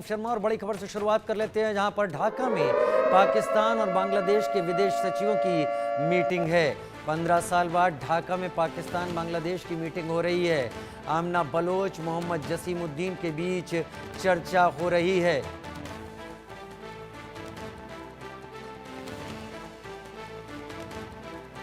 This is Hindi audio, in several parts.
शर्मा और बड़ी खबर से शुरुआत कर लेते हैं, जहां पर ढाका में पाकिस्तान और बांग्लादेश के विदेश सचिवों की मीटिंग है। 15 साल बाद ढाका में पाकिस्तान बांग्लादेश की मीटिंग हो रही है। आमना बलोच, मोहम्मद जसीमुद्दीन के बीच चर्चा हो रही है।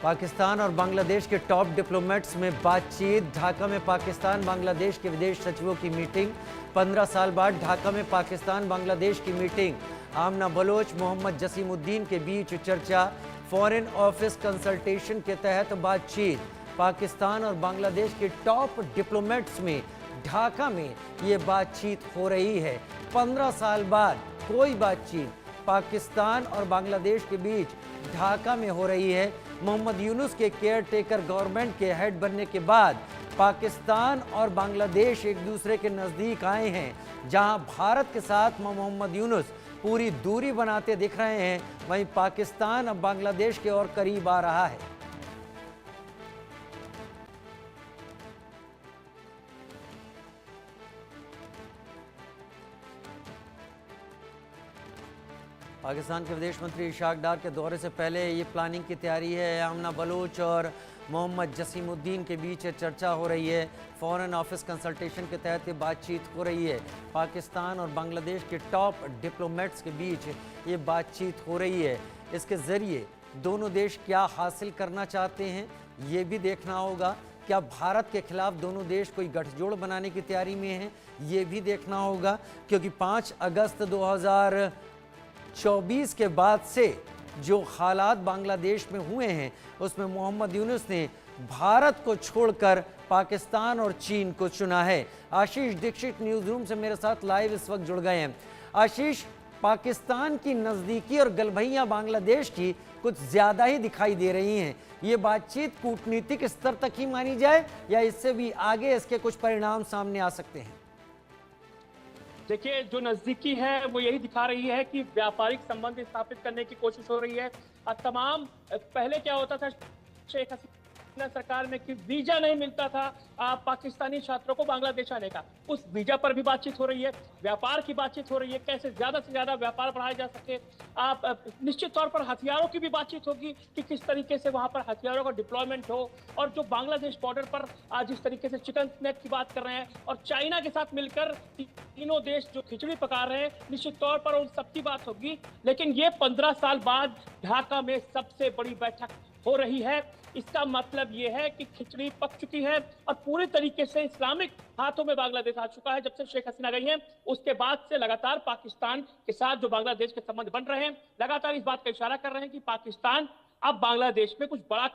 पाकिस्तान और बांग्लादेश के टॉप डिप्लोमेट्स में बातचीत। ढाका में पाकिस्तान बांग्लादेश के विदेश सचिवों की मीटिंग। 15 साल बाद ढाका में पाकिस्तान बांग्लादेश की मीटिंग। आमना बलोच, मोहम्मद जसीमुद्दीन के बीच चर्चा। फॉरेन ऑफिस कंसल्टेशन के तहत बातचीत। पाकिस्तान और बांग्लादेश के टॉप डिप्लोमेट्स में ढाका में ये बातचीत हो रही है। 15 साल बाद कोई बातचीत पाकिस्तान और बांग्लादेश के बीच ढाका में हो रही है। मोहम्मद यूनुस के केयर टेकर गवर्नमेंट के हेड बनने के बाद पाकिस्तान और बांग्लादेश एक दूसरे के नज़दीक आए हैं। जहां भारत के साथ मोहम्मद यूनुस पूरी दूरी बनाते दिख रहे हैं, वहीं पाकिस्तान अब बांग्लादेश के और करीब आ रहा है। पाकिस्तान के विदेश मंत्री इशाक डार के दौरे से पहले ये प्लानिंग की तैयारी है। आमना बलोच और मोहम्मद जसीमुद्दीन के बीच चर्चा हो रही है। फॉरेन ऑफिस कंसल्टेशन के तहत ये बातचीत हो रही है। पाकिस्तान और बांग्लादेश के टॉप डिप्लोमेट्स के बीच ये बातचीत हो रही है। इसके ज़रिए दोनों देश क्या हासिल करना चाहते हैं, ये भी देखना होगा। क्या भारत के खिलाफ दोनों देश कोई गठजोड़ बनाने की तैयारी में हैं, ये भी देखना होगा। क्योंकि 5 अगस्त 2024 के बाद से जो हालात बांग्लादेश में हुए हैं, उसमें मोहम्मद यूनुस ने भारत को छोड़कर पाकिस्तान और चीन को चुना है। आशीष दीक्षित न्यूज़ रूम से मेरे साथ लाइव इस वक्त जुड़ गए हैं। आशीष, पाकिस्तान की नज़दीकी और गलभैयाँ बांग्लादेश की कुछ ज़्यादा ही दिखाई दे रही हैं। ये बातचीत कूटनीतिक स्तर तक ही मानी जाए या इससे भी आगे इसके कुछ परिणाम सामने आ सकते हैं? देखिए, जो नजदीकी है वो यही दिखा रही है कि व्यापारिक संबंध स्थापित करने की कोशिश हो रही है। तमाम पहले क्या होता था शेख हसीना सरकार में कि वीजा नहीं मिलता था पाकिस्तानी छात्रों को बांग्लादेश आने का, उस वीजा पर भी बातचीत हो रही है। व्यापार की बातचीत हो रही है, कैसे ज्यादा से ज्यादा व्यापार बढ़ाया जा सके। निश्चित तौर पर हथियारों की भी बातचीत होगी कि किस तरीके से वहां पर हथियारों का डिप्लॉयमेंट हो। और जो बांग्लादेश बॉर्डर पर आज जिस तरीके से चिकन नेट की बात कर रहे हैं और चाइना के साथ मिलकर तीनों देश जो खिचड़ी पका रहे हैं, निश्चित तौर पर उन सबकी बात होगी। लेकिन ये 15 साल बाद ढाका में सबसे बड़ी बैठक हो रही है। इसका मतलब ये है कि खिचड़ी पक चुकी है और पूरी तरीके से इस्लामिक हाथों में बांग्लादेश आ चुका है। जब से शेख हसीना गई हैं, उसके बाद से लगातार पाकिस्तान के साथ जो बांग्लादेश के संबंध बन रहे हैं, लगातार इस बात का इशारा कर रहे हैं कि पाकिस्तान अब बांग्लादेश में कुछ बड़ा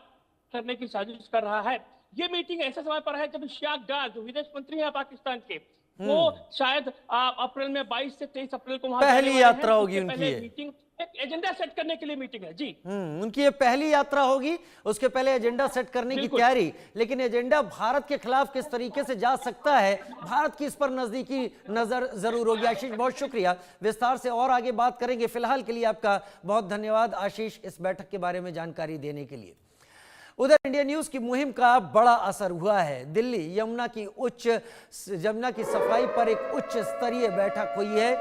करने की साजिश कर रहा है। ये मीटिंग ऐसे समय पर है जब इशाक डार, जो विदेश मंत्री है पाकिस्तान के, वो शायद अप्रैल में 22 से 23 अप्रैल को वहां पहली यात्रा होगी उनकी। मीटिंग एजेंडा सेट करने के लिए मीटिंग है जी। उनकी ये पहली यात्रा होगी, उसके पहले एजेंडा सेट करने की तैयारी। लेकिन एजेंडा भारत के खिलाफ किस तरीके से जा सकता है, भारत की इस पर नजदीकी नजर जरूर होगी। आशीष, बहुत शुक्रिया, विस्तार से और आगे बात करेंगे। फिलहाल के लिए आपका बहुत धन्यवाद आशीष, इस बैठक के बारे में जानकारी देने के लिए। उधर इंडिया न्यूज की मुहिम का बड़ा असर हुआ है। दिल्ली यमुना की सफाई पर एक उच्च स्तरीय बैठक हुई है,